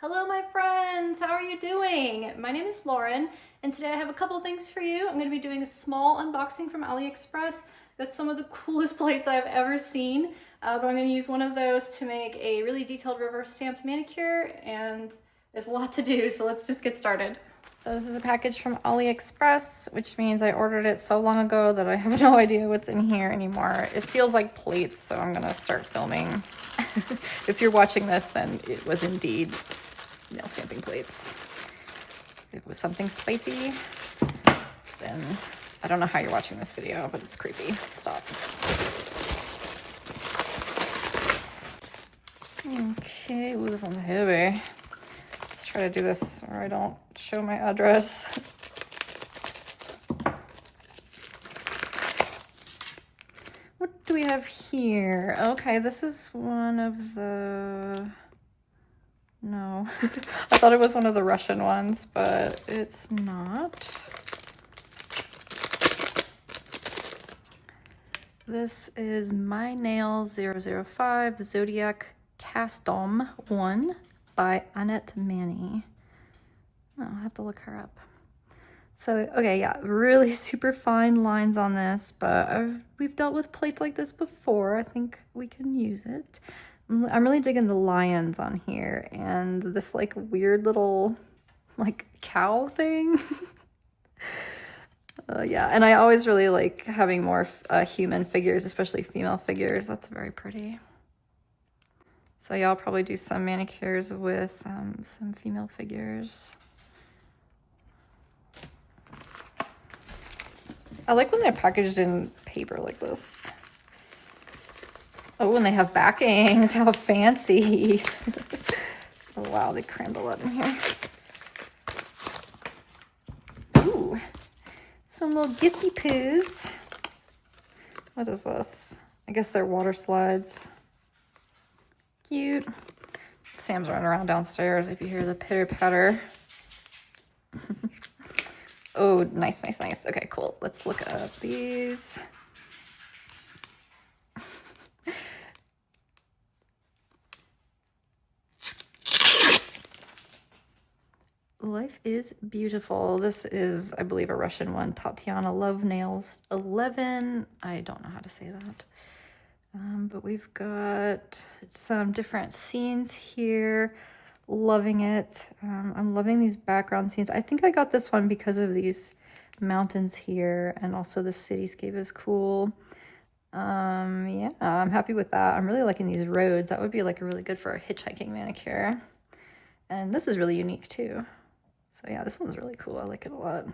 Hello my friends, how are you doing? My name is Lauren and today I have a couple things for you. I'm going to be doing a small unboxing from AliExpress. That's some of the coolest plates I've ever seen, but I'm going to use one of those to make a really detailed reverse stamped manicure, and there's a lot to do, so let's just get started. So this is a package from AliExpress, which means I ordered it so long ago that I have no idea what's in here anymore. It feels like plates, so I'm going to start filming. If you're watching this, then it was indeed nail stamping plates. If it was something spicy, then I don't know how you're watching this video, but it's creepy. Stop. Okay, ooh, this one's heavy. Let's try to do this where I don't show my address. What do we have here? Okay, this is one of the... No, I thought it was one of the Russian ones, but it's not. This is My Nail 005 Zodiac Custom 1 by Annette Manny. Oh, I'll have to look her up. So, okay, yeah, really super fine lines on this, but we've dealt with plates like this before. I think we can use it. I'm really digging the lions on here and this like weird little like cow thing. Yeah, and I always really like having more human figures, especially female figures. That's very pretty. So yeah, I'll probably do some manicures with some female figures. I like when they're packaged in paper like this. Oh, and they have backings. How fancy. Oh, wow, they crammed a lot in here. Ooh, some little gifty poos. What is this? I guess they're water slides. Cute. Sam's running around downstairs if you hear the pitter-patter. Oh, nice, nice, nice. Okay, cool. Let's look up these. Life is beautiful. This is, I believe, a Russian one. Tatiana Love Nails 11. I don't know how to say that. But we've got some different scenes here. Loving it. I'm loving these background scenes. I think I got this one because of these mountains here, and also the cityscape is cool. Yeah, I'm happy with that. I'm really liking these roads. That would be like really good for a hitchhiking manicure. And this is really unique too. So yeah, this one's really cool. I like it a lot.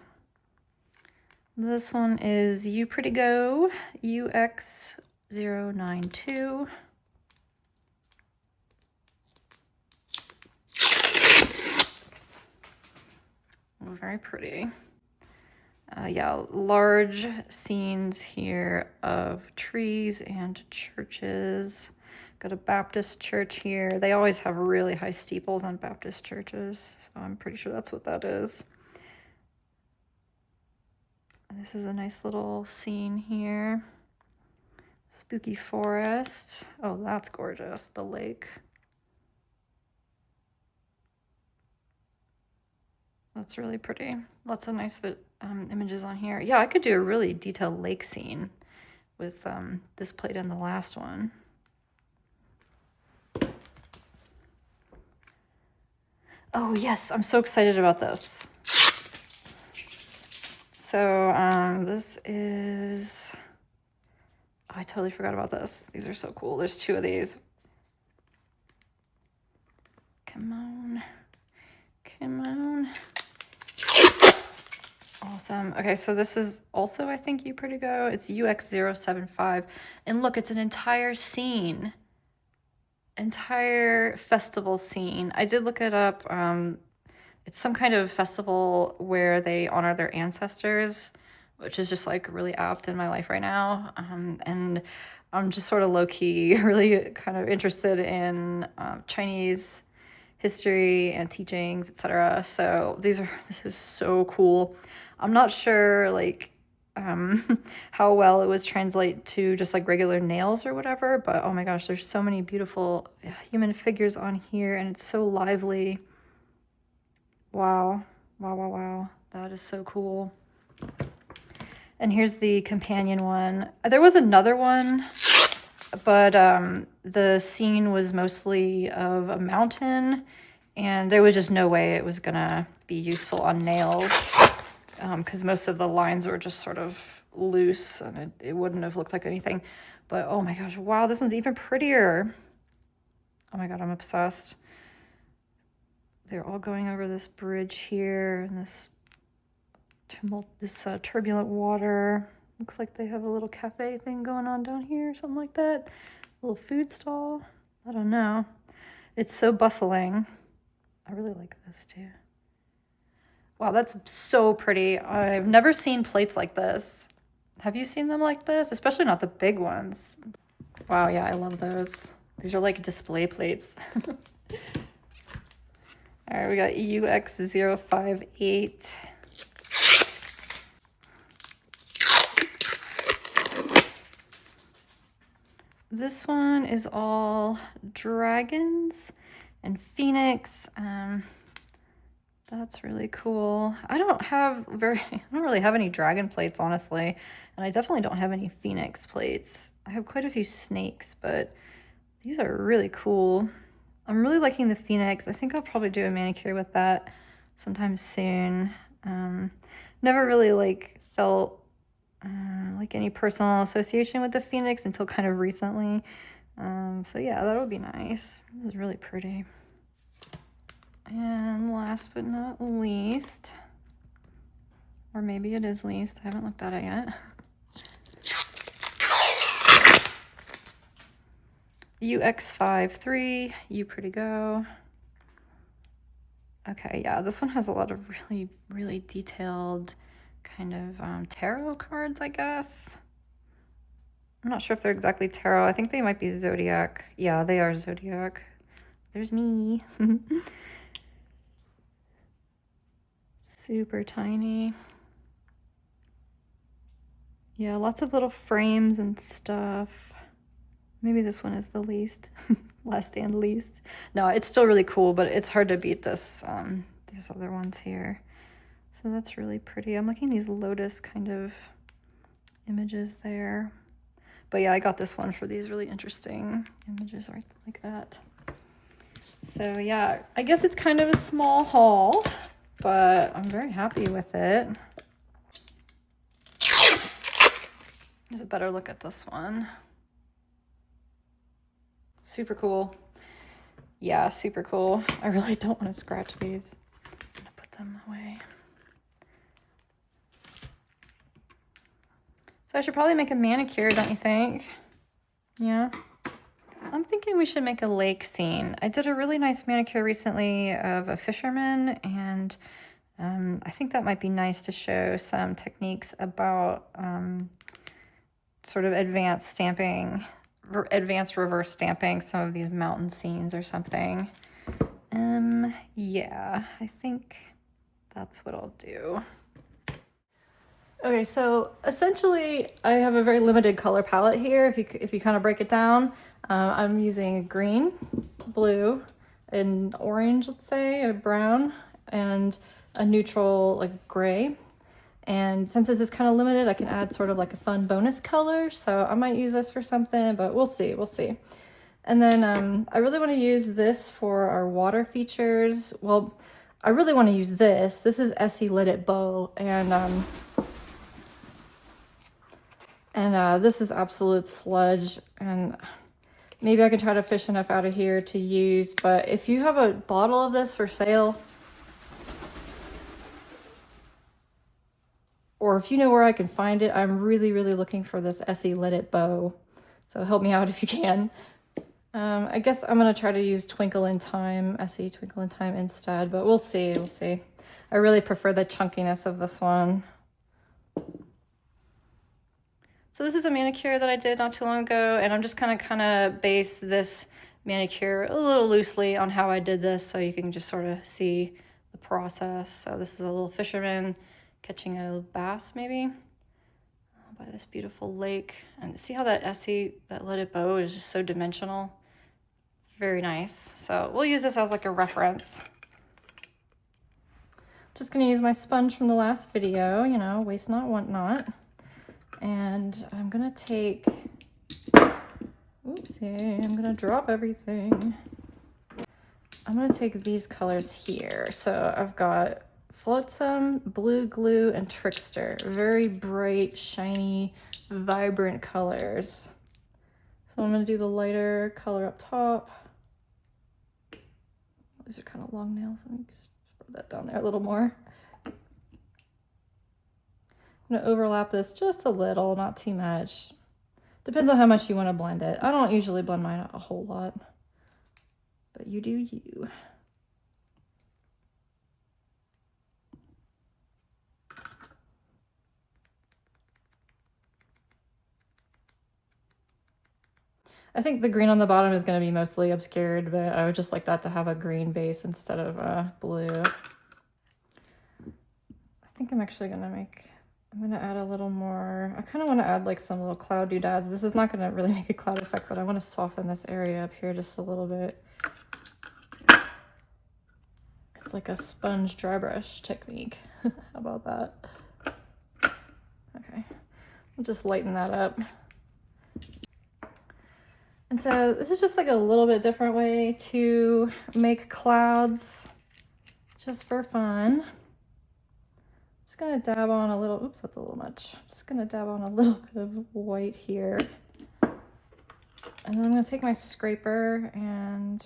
This one is You Pretty Go UX092. Very pretty. Yeah, large scenes here of trees and churches. Got a Baptist church here. They always have really high steeples on Baptist churches, so I'm pretty sure that's what that is. This is a nice little scene here. Spooky forest. Oh, that's gorgeous. The lake. That's really pretty. Lots of nice images on here. Yeah, I could do a really detailed lake scene with this plate and the last one. Oh yes, I'm so excited about this. So this is, oh, I totally forgot about this. These are so cool. There's two of these. Come on. Come on. Awesome. Okay, so this is also, I think, You Pretty Go. It's UX075. And look, it's an entire scene. Entire festival scene. I did look it up. It's some kind of festival where they honor their ancestors, which is just like really apt in my life right now. And I'm just sort of low-key really kind of interested in Chinese history and teachings, etc. So this is so cool. I'm not sure like how well it was translate to just like regular nails or whatever, but oh my gosh, there's so many beautiful human figures on here and it's so lively. Wow. Wow, wow, wow. That is so cool. And here's the companion one. There was another one, but the scene was mostly of a mountain, and there was just no way it was gonna be useful on nails, because most of the lines were just sort of loose, and it wouldn't have looked like anything. But oh my gosh, wow, this one's even prettier. Oh my god, I'm obsessed. They're all going over this bridge here, and this turbulent water. Looks like they have a little cafe thing going on down here, something like that. A little food stall. I don't know. It's so bustling. I really like this too. Wow, that's so pretty. I've never seen plates like this. Have you seen them like this? Especially not the big ones. Wow, yeah, I love those. These are like display plates. All right, we got UX058. This one is all dragons and phoenix. That's really cool. I don't really have any dragon plates, honestly, and I definitely don't have any phoenix plates. I have quite a few snakes, but these are really cool. I'm really liking the phoenix. I think I'll probably do a manicure with that sometime soon. Never really felt like any personal association with the phoenix until kind of recently. So yeah, that would be nice. This is really pretty. And last but not least, or maybe it is least, I haven't looked at it yet. UX53, You Pretty Go. Okay, yeah, this one has a lot of really, really detailed kind of tarot cards, I guess. I'm not sure if they're exactly tarot. I think they might be zodiac. Yeah, they are zodiac. There's me. Super tiny. Yeah, lots of little frames and stuff. Maybe this one is the least. Last and least. No, it's still really cool, but it's hard to beat this, these other ones here. So that's really pretty. I'm liking these lotus kind of images there. But yeah, I got this one for these really interesting images right like that. So yeah, I guess it's kind of a small haul, but I'm very happy with it. Here's a better look at this one. Super cool. Yeah, super cool. I really don't want to scratch these. I'm gonna put them away. So I should probably make a manicure, don't you think? Yeah. I'm thinking we should make a lake scene. I did a really nice manicure recently of a fisherman, and I think that might be nice to show some techniques about sort of advanced stamping, advanced reverse stamping some of these mountain scenes or something. Yeah, I think that's what I'll do. Okay, so essentially I have a very limited color palette here. If you kind of break it down, I'm using green, blue, and orange, let's say, or brown, and a neutral like gray. And since this is kind of limited, I can add sort of like a fun bonus color. So I might use this for something, but we'll see, we'll see. And then I really want to use this for our water features. Well, I really want to use this. This is Essie Let It Bow, and this is absolute sludge, and maybe I can try to fish enough out of here to use, but if you have a bottle of this for sale, or if you know where I can find it, I'm really, really looking for this Essie Let It Bow, so help me out if you can. I guess I'm gonna try to use Twinkle in Time, Essie Twinkle in Time instead, but we'll see, we'll see. I really prefer the chunkiness of this one. So this is a manicure that I did not too long ago, and I'm just kind of base this manicure a little loosely on how I did this, so you can just sort of see the process. So this is a little fisherman catching a bass, maybe, by this beautiful lake. And see how that Essie, that Let It Bow, is just so dimensional. Very nice. So we'll use this as like a reference. Just gonna use my sponge from the last video, you know, waste not, want not. And I'm gonna take, oopsie, I'm gonna drop everything. I'm gonna take these colors here. So I've got Flotsam, Blue Glue, and Trickster. Very bright, shiny, vibrant colors. So I'm gonna do the lighter color up top. These are kind of long nails. Let me spread that down there a little more. I'm gonna overlap this just a little, not too much. Depends on how much you want to blend it. I don't usually blend mine a whole lot, but you do you. I think the green on the bottom is going to be mostly obscured, but I would just like that to have a green base instead of blue. I think I'm actually going to I'm going to add a little more. I kind of want to add like some little cloud doodads. This is not going to really make a cloud effect, but I want to soften this area up here just a little bit. It's like a sponge dry brush technique. How about that? Okay, I'll just lighten that up. And so this is just like a little bit different way to make clouds just for fun. I'm just gonna dab on a little, oops, that's a little much. I'm just gonna dab on a little bit of white here. And then I'm gonna take my scraper and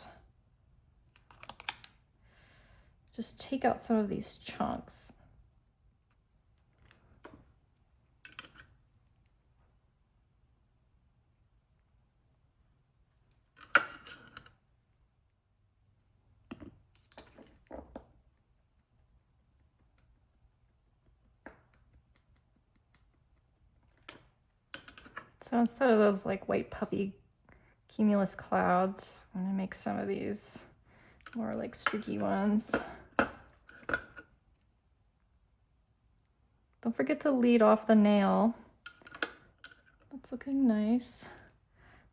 just take out some of these chunks. So instead of those like white puffy cumulus clouds, I'm gonna make some of these more like streaky ones. Don't forget to lead off the nail. That's looking nice.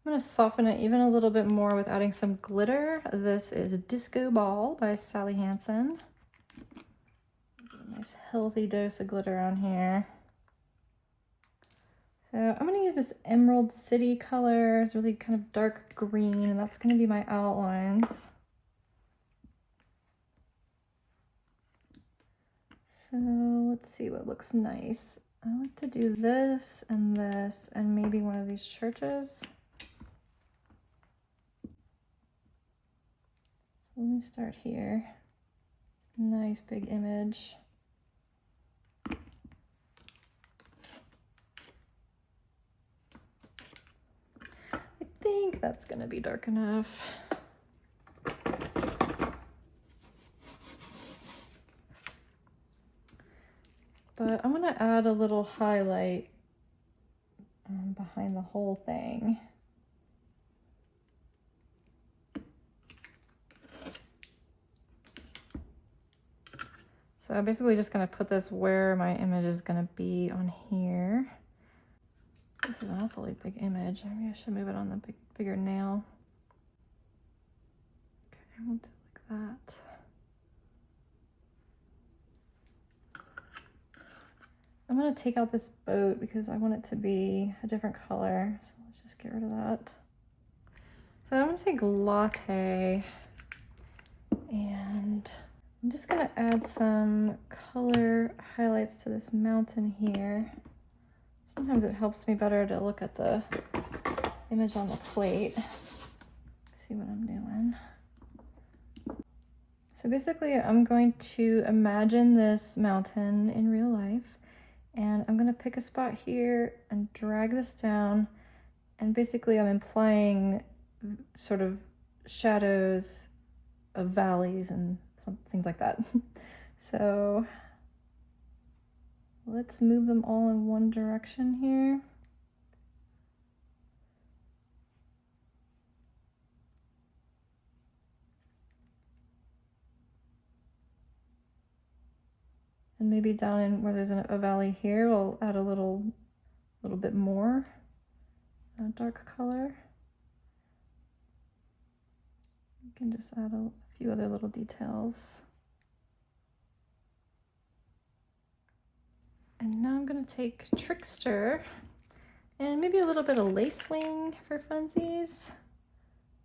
I'm gonna soften it even a little bit more with adding some glitter. This is Disco Ball by Sally Hansen. A nice healthy dose of glitter on here. So I'm gonna use this Emerald City color. It's really kind of dark green, and that's gonna be my outlines. So let's see what looks nice. I like to do this and maybe one of these churches. Let me start here. Nice big image. I think that's gonna be dark enough. But I'm gonna add a little highlight behind the whole thing. So I'm basically just gonna put this where my image is gonna be on here. This is an awfully big image. Maybe I should move it on the bigger nail. Okay, we'll do it like that. I'm gonna take out this boat because I want it to be a different color. So let's just get rid of that. So I'm gonna take Latte and I'm just gonna add some color highlights to this mountain here. Sometimes it helps me better to look at the image on the plate. See what I'm doing. So basically I'm going to imagine this mountain in real life, and I'm gonna pick a spot here and drag this down, and basically I'm implying sort of shadows of valleys and some things like that. So let's move them all in one direction here. And maybe down in where there's a valley here, we'll add a little bit more dark color. You can just add a few other little details. And now I'm gonna take Trickster and maybe a little bit of Lacewing for funsies.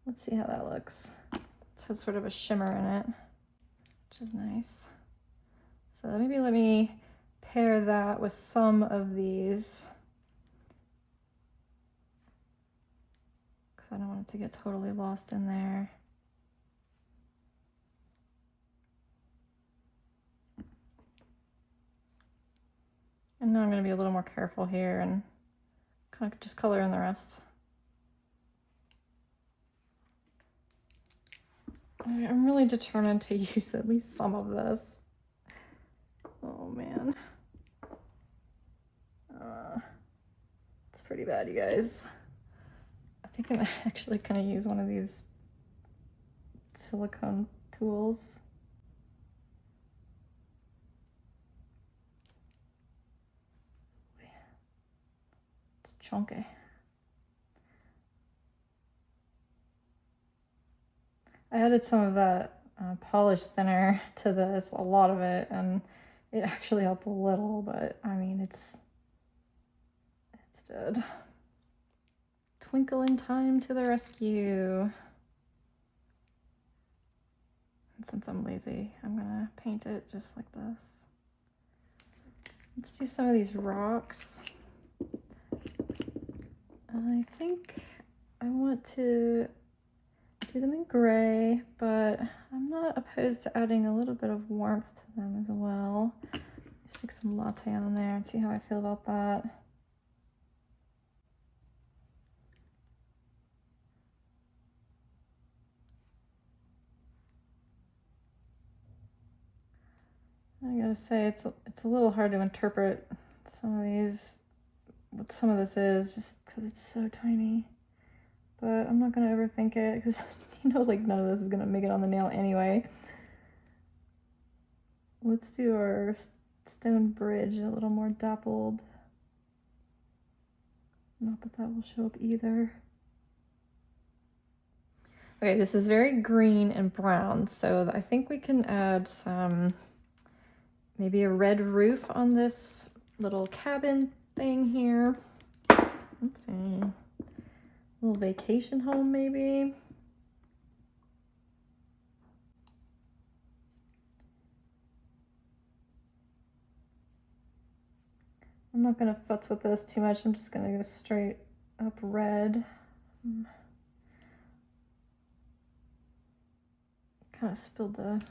Let's see how that looks. It has sort of a shimmer in it, which is nice. So maybe let me pair that with some of these, because I don't want it to get totally lost in there. And now I'm going to be a little more careful here and kind of just color in the rest. I'm really determined to use at least some of this. Oh man. It's pretty bad, you guys. I think I'm actually going to use one of these silicone tools. It's chunky. I added some of that polish thinner to this, a lot of it, and it actually helped a little, but I mean, it's dead. Twinkle in time to the rescue. And since I'm lazy, I'm gonna paint it just like this. Let's do some of these rocks. I think I want to do them in gray, but I'm not opposed to adding a little bit of warmth to them as well. Just stick some Latte on there and see how I feel about that. I gotta say, it's a little hard to interpret some of these, what some of this is, just because it's so tiny. But I'm not gonna overthink it, because you know, like, none of this is gonna make it on the nail anyway. Let's do our stone bridge a little more dappled. Not that that will show up either. Okay, this is very green and brown, so I think we can add some, maybe a red roof on this little cabin thing here. Oopsie. A little vacation home, maybe. I'm not gonna futz with this too much. I'm just gonna go straight up red. Kind of spilled the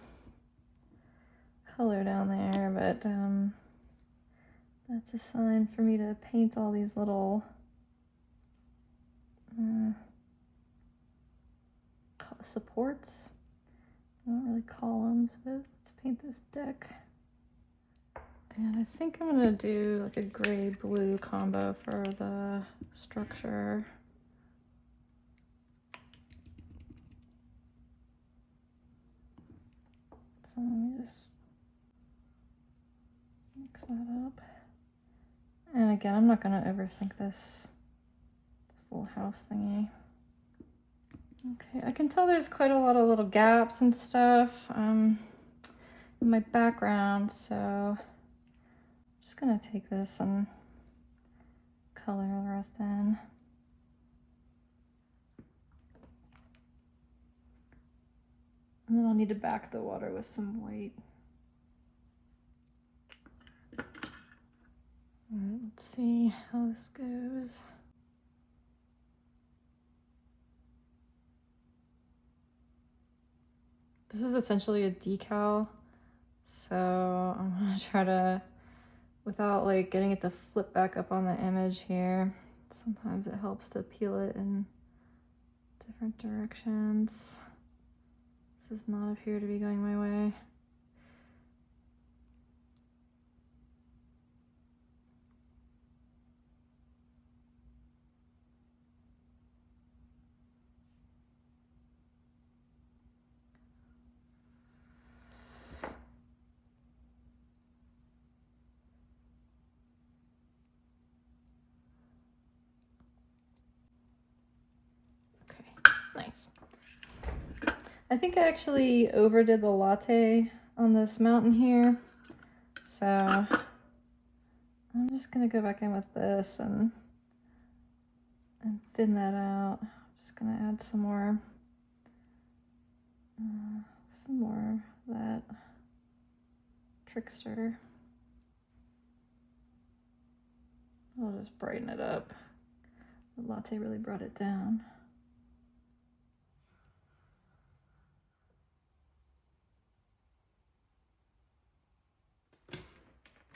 color down there, but that's a sign for me to paint all these little supports. Not really columns, but let's paint this deck. And I think I'm gonna do like a gray blue combo for the structure. So let me just mix that up. And again, I'm not gonna overthink this little house thingy. Okay, I can tell there's quite a lot of little gaps and stuff in my background, so I'm just gonna take this and color the rest in. And then I'll need to back the water with some white. All right, let's see how this goes. This is essentially a decal, so I'm gonna try to, without like getting it to flip back up on the image here, sometimes it helps to peel it in different directions. This does not appear to be going my way. Nice. I think I actually overdid the latte on this mountain here, so I'm just gonna go back in with this and thin that out. I'm just gonna add some more of that Trickster. I'll just brighten it up. The Latte really brought it down.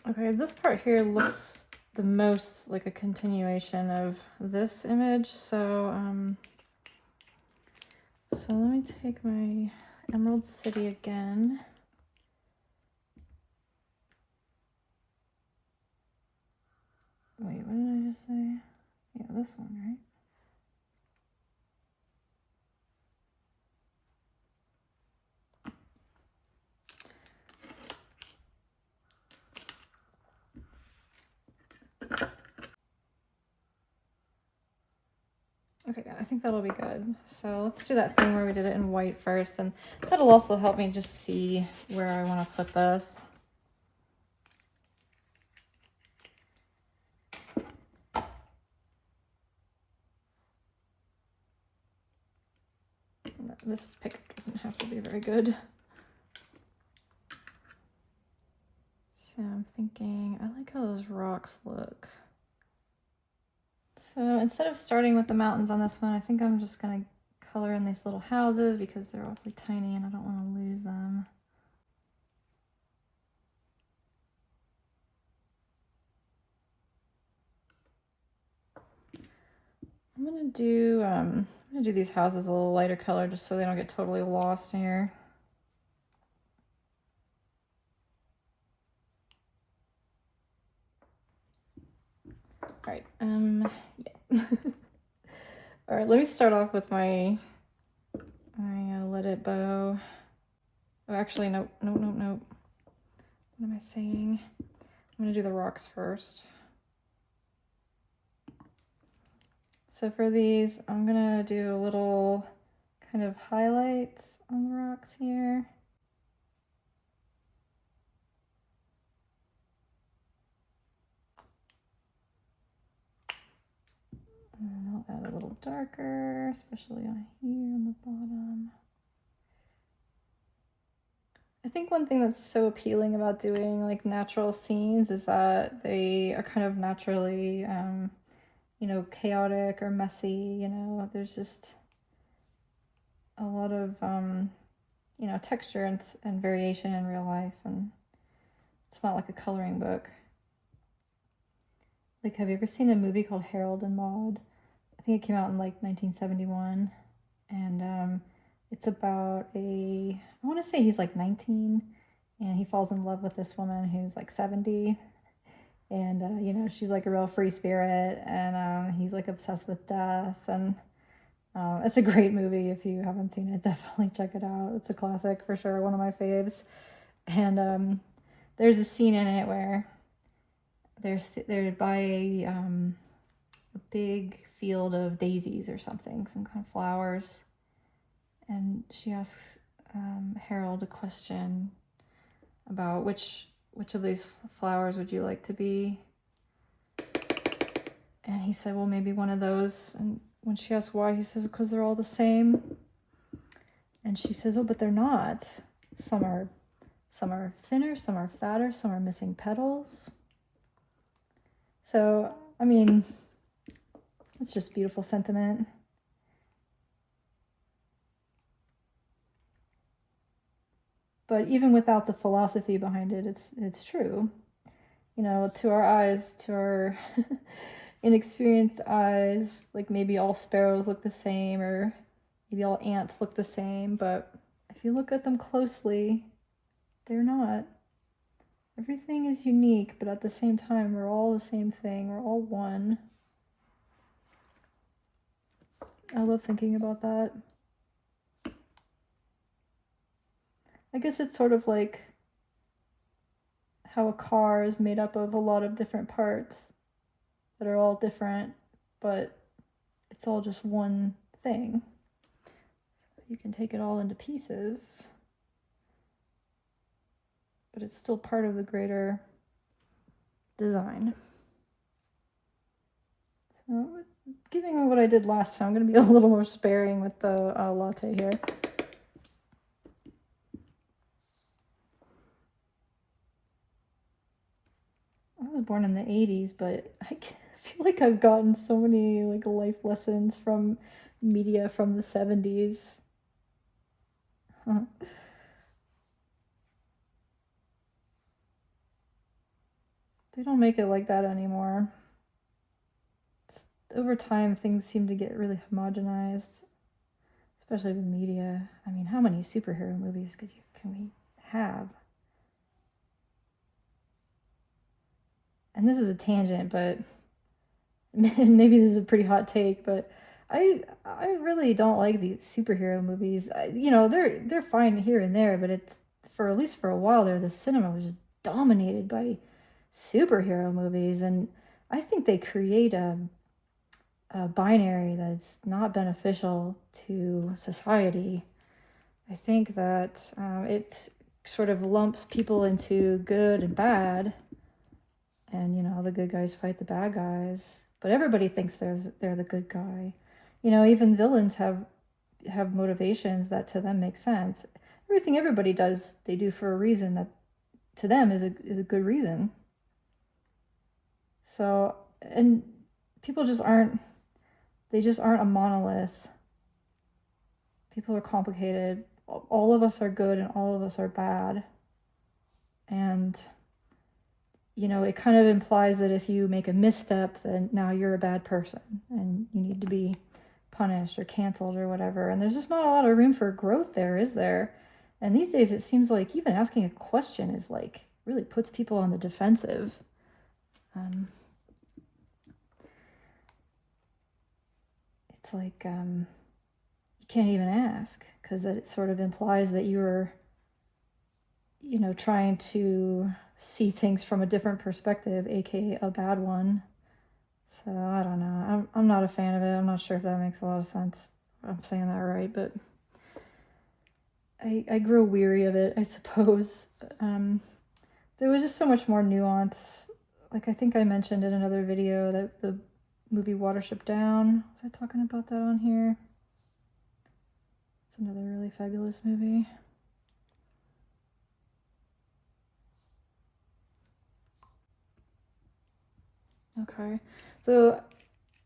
Okay, this part here looks the most like a continuation of this image, so let me take my Emerald City again. Wait, what did I just say? Yeah, this one, right? Okay, I think that'll be good. So let's do that thing where we did it in white first, and that'll also help me just see where I want to put this. This picture doesn't have to be very good. So I'm thinking, I like how those rocks look. So instead of starting with the mountains on this one, I think I'm just gonna color in these little houses because they're awfully tiny and I don't want to lose them. I'm gonna do these houses a little lighter color just so they don't get totally lost here. All right, yeah. All right, let me start off with my Let It bow. Oh, actually, nope. What am I saying? I'm gonna do the rocks first. So for these, I'm gonna do a little kind of highlights on the rocks here. And I'll add a little darker, especially on here on the bottom. I think one thing that's so appealing about doing like natural scenes is that they are kind of naturally, you know, chaotic or messy, you know, there's just a lot of, you know, texture and variation in real life, and it's not like a coloring book. Like, have you ever seen a movie called Harold and Maude? I think it came out in like 1971, and it's about I want to say he's like 19, and he falls in love with this woman who's like 70, and you know, she's like a real free spirit, and he's like obsessed with death, and it's a great movie. If you haven't seen it, definitely check it out. It's a classic for sure, one of my faves. And there's a scene in it where they're by a big field of daisies or something, some kind of flowers, and she asks Harold a question about which of these flowers would you like to be, and he said, well, maybe one of those. And when she asks why, he says, because they're all the same. And she says, oh, but they're not. Some are thinner, some are fatter, some are missing petals. So, I mean, it's just beautiful sentiment. But even without the philosophy behind it, it's true. You know, to our eyes, to our inexperienced eyes, like maybe all sparrows look the same, or maybe all ants look the same, but if you look at them closely, they're not. Everything is unique, but at the same time, we're all the same thing. We're all one. I love thinking about that. I guess it's sort of like how a car is made up of a lot of different parts that are all different, but it's all just one thing. So you can take it all into pieces, but it's still part of the greater design. Giving what I did last time, I'm going to be a little more sparing with the latte here. I was born in the 80s, but I feel like I've gotten so many like life lessons from media from the 70s. Huh. They don't make it like that anymore. Over time, things seem to get really homogenized, especially with media. I mean, how many superhero movies can we have? And this is a tangent, but maybe this is a pretty hot take, but I really don't like these superhero movies. You know, they're fine here and there, but it's for at least for a while there, the cinema was just dominated by superhero movies, and I think they create a binary that's not beneficial to society. I think that it sort of lumps people into good and bad, and you know, the good guys fight the bad guys, but everybody thinks they're the good guy. You know, even villains have motivations that to them make sense. Everything everybody does, they do for a reason that to them is a good reason. So, and people just aren't a monolith. People are complicated. All of us are good and all of us are bad. And, you know, it kind of implies that if you make a misstep, then now you're a bad person and you need to be punished or canceled or whatever. And there's just not a lot of room for growth there, is there? And these days it seems like even asking a question is like really puts people on the defensive. It's like you can't even ask because it sort of implies that you're, you know, trying to see things from a different perspective, aka a bad one. So I don't know. I'm not a fan of it. I'm not sure if that makes a lot of sense. I'm saying that right, but I grew weary of it, I suppose. There was just so much more nuance. Like I think I mentioned in another video that the movie Watership Down. Was I talking about that on here? It's another really fabulous movie. Okay, so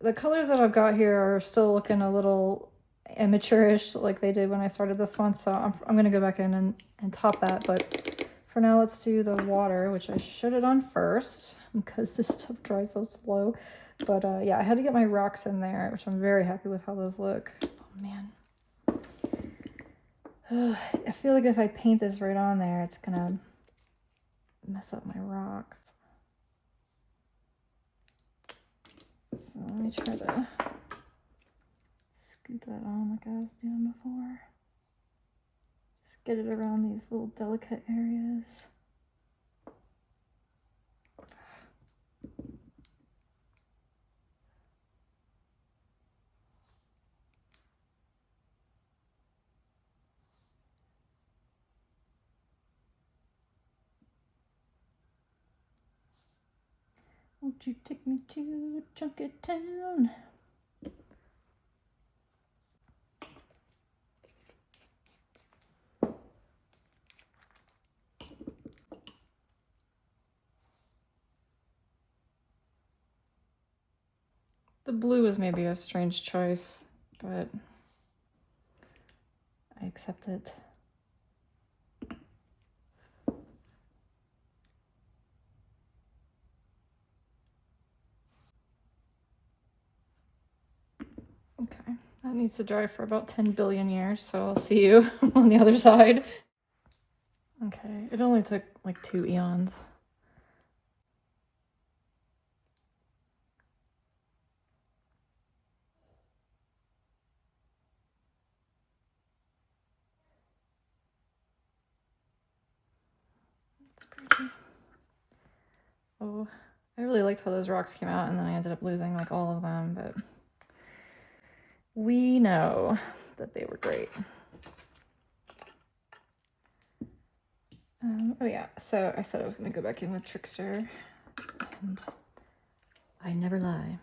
the colors that I've got here are still looking a little amateurish like they did when I started this one, so I'm going to go back in and top that, but for now let's do the water, which I should have done first because this stuff dries so slow. But yeah, I had to get my rocks in there, which I'm very happy with how those look. Oh man. I feel like if I paint this right on there, it's gonna mess up my rocks. So let me try to scoop that on like I was doing before. Just get it around these little delicate areas. Won't you take me to Junket Town? The blue is maybe a strange choice, but I accept it. Okay, that needs to dry for about 10 billion years, so I'll see you on the other side. Okay, it only took like 2 eons. That's pretty. Oh, I really liked how those rocks came out, and then I ended up losing like all of them, but we know that they were great. Oh yeah, so I said I was going to go back in with Trickster, and I never lie.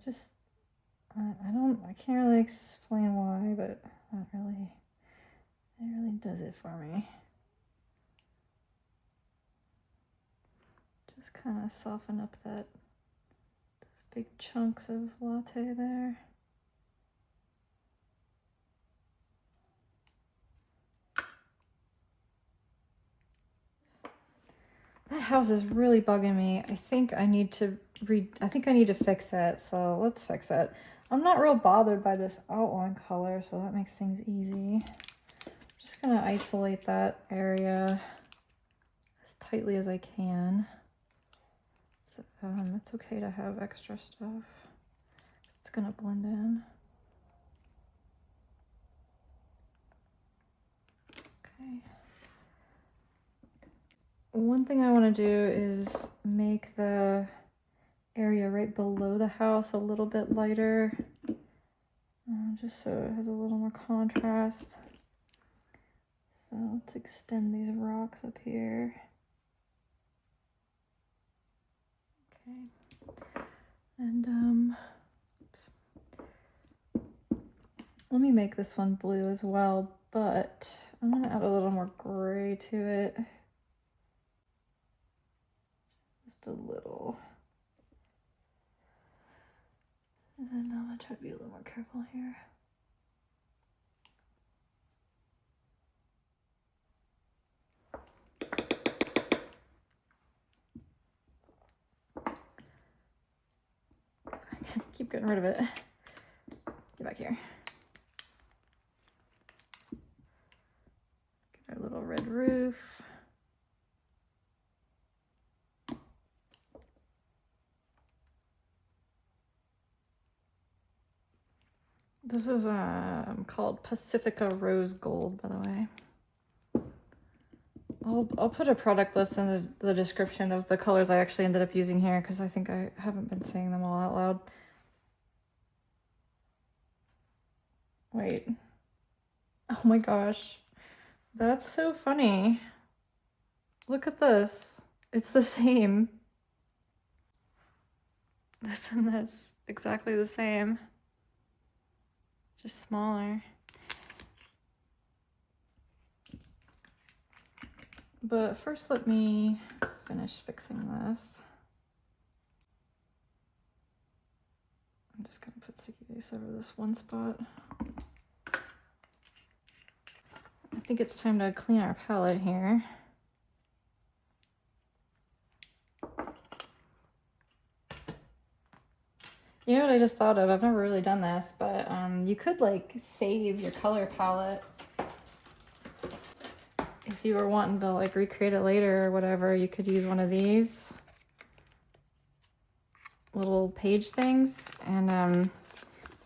I can't really explain why, but it really does it for me. Just kind of soften up those big chunks of latte there. That house is really bugging me. I think I need to fix it, so let's fix it. I'm not real bothered by this outline color, so that makes things easy. I'm just gonna isolate that area as tightly as I can. It's okay to have extra stuff. It's gonna blend in. Okay. One thing I want to do is make the area right below the house a little bit lighter, just so it has a little more contrast. So let's extend these rocks up here. Okay, and oops. Let me make this one blue as well, but I'm gonna add a little more gray to it. Just a little. And then I'm gonna try to be a little more careful here. Keep getting rid of it. Get back here. Get our little red roof. This is called Pacifica Rose Gold, by the way. I'll put a product list in the description of the colors I actually ended up using here, because I think I haven't been saying them all out loud. Wait. Oh my gosh. That's so funny. Look at this. It's the same. This and this. Exactly the same. Just smaller. But first let me finish fixing this. I'm just gonna put sticky base over this one spot. I think it's time to clean our palette here. You know what I just thought of? I've never really done this, but you could like save your color palette. If you were wanting to like recreate it later or whatever, you could use one of these little page things, and you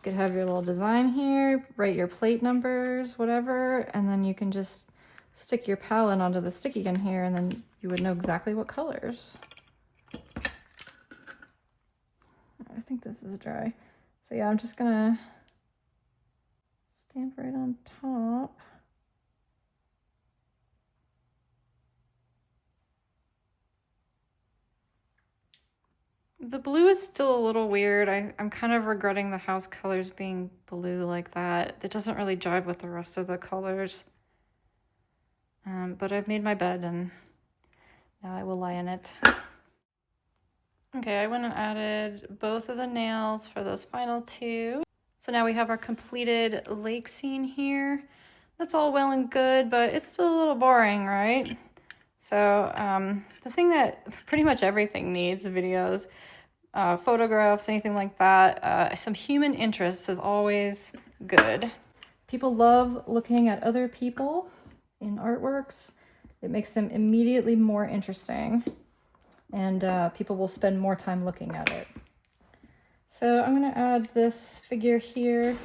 could have your little design here, write your plate numbers, whatever, and then you can just stick your palette onto the sticky gun here, and then you would know exactly what colors. I think this is dry. So yeah, I'm just gonna stamp right on top. The blue is still a little weird. I'm kind of regretting the house colors being blue like that. It doesn't really jive with the rest of the colors. But I've made my bed and now I will lie in it. Okay, I went and added both of the nails for those final two. So now we have our completed lake scene here. That's all well and good, but it's still a little boring, right? So the thing that pretty much everything needs, videos, photographs, anything like that, some human interest is always good. People love looking at other people in artworks. It makes them immediately more interesting, and people will spend more time looking at it. So I'm going to add this figure here.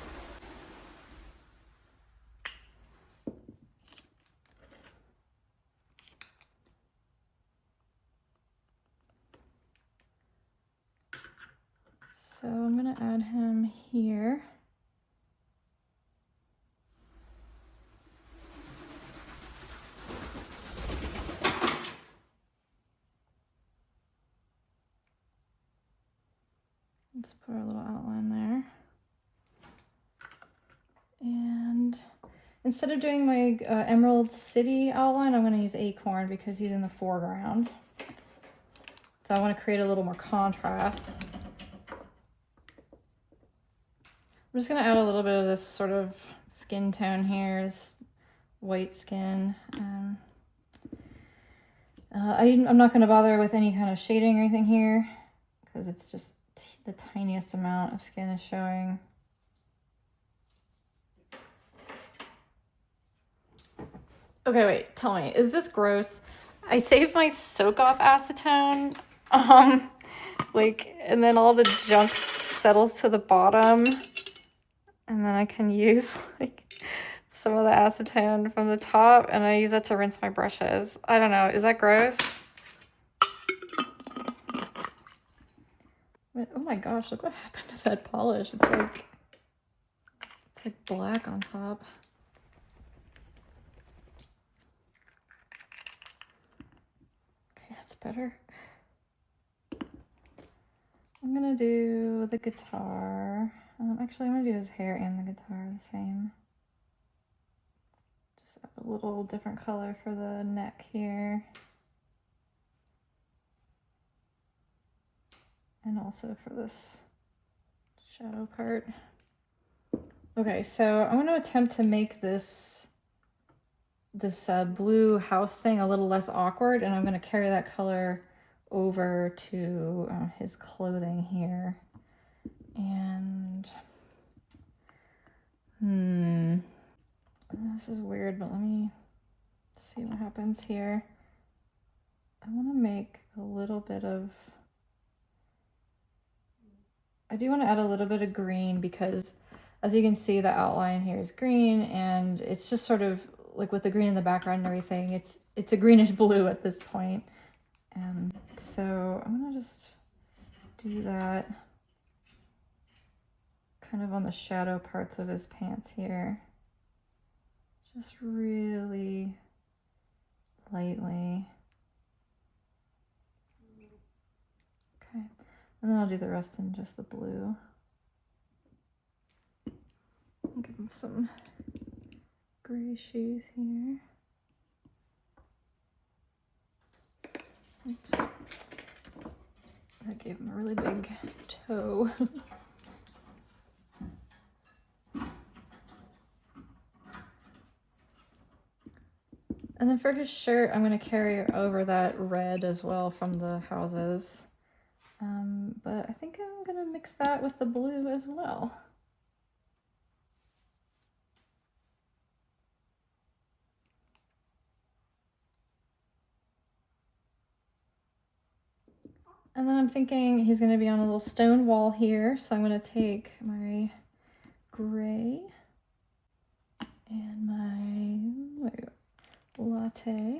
So I'm going to add him here. Let's put our little outline there. And instead of doing my Emerald City outline, I'm going to use Acorn because he's in the foreground. So I want to create a little more contrast. I'm just going to add a little bit of this sort of skin tone here, this white skin. I'm not going to bother with any kind of shading or anything here because it's just the tiniest amount of skin is showing. Okay, wait, tell me, is this gross? I saved my soak off acetone, and then all the junk settles to the bottom, and then I can use some of the acetone from the top, and I use that to rinse my brushes. I don't know, is that gross? But, oh my gosh, look what happened to that polish. It's like black on top. Better. I'm gonna do the guitar. Actually, I'm gonna do his hair and the guitar the same. Just add a little different color for the neck here. And also for this shadow part. Okay, so I'm gonna attempt to make this blue house thing a little less awkward, and I'm going to carry that color over to his clothing here. And this is weird, but let me see what happens here. I want to make a little bit of, I do want to add a little bit of green because as you can see, the outline here is green, and it's just sort of like with the green in the background and everything, it's a greenish blue at this point. And so I'm gonna just do that kind of on the shadow parts of his pants here. Just really lightly. Okay, and then I'll do the rest in just the blue. I'll give him some gray shoes here. Oops. That gave him a really big toe. And then for his shirt, I'm going to carry over that red as well from the houses. But I think I'm going to mix that with the blue as well. And then I'm thinking he's going to be on a little stone wall here. So I'm going to take my gray and my Latte.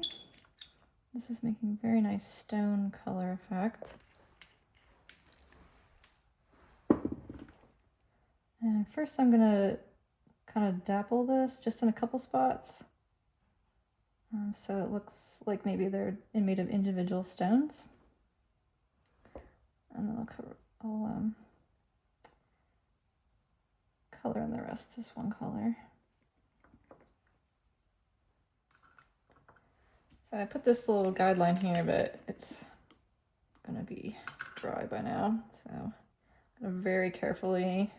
This is making a very nice stone color effect. And first I'm going to kind of dapple this just in a couple spots. So it looks like maybe they're made of individual stones. And then I'll color in the rest, just one color. So I put this little guideline here, but it's gonna be dry by now. So I'm gonna very carefully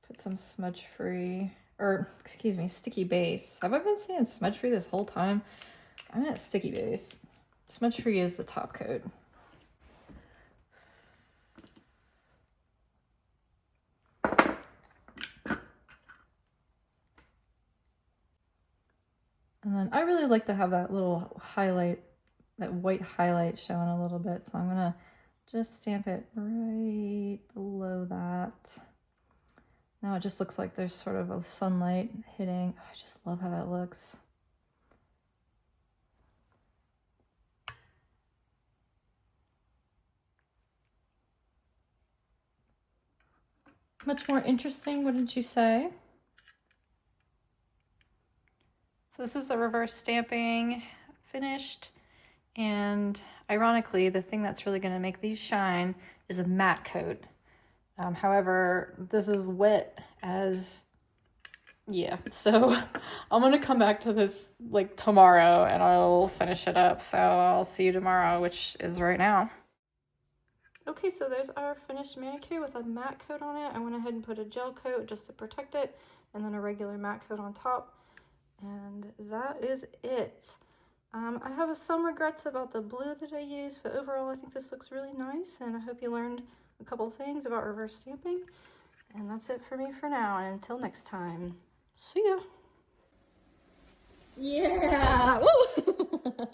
put some smudge free, or excuse me, sticky base. Have I been saying smudge free this whole time? I meant sticky base. Smudge free is the top coat. And then I really like to have that little highlight, that white highlight showing a little bit. So I'm gonna just stamp it right below that. Now it just looks like there's sort of a sunlight hitting. Oh, I just love how that looks. Much more interesting, wouldn't you say? So this is the reverse stamping finished, and ironically the thing that's really going to make these shine is a matte coat. However, this is wet as, yeah. So I'm gonna come back to this like tomorrow and I'll finish it up. So I'll see you tomorrow, which is right now. Okay, so there's our finished manicure with a matte coat on it. I went ahead and put a gel coat just to protect it, and then a regular matte coat on top. And that is it. I have some regrets about the blue that I used, but overall I think this looks really nice, and I hope you learned a couple things about reverse stamping. And that's it for me for now, and until next time, see ya! Yeah! Woo!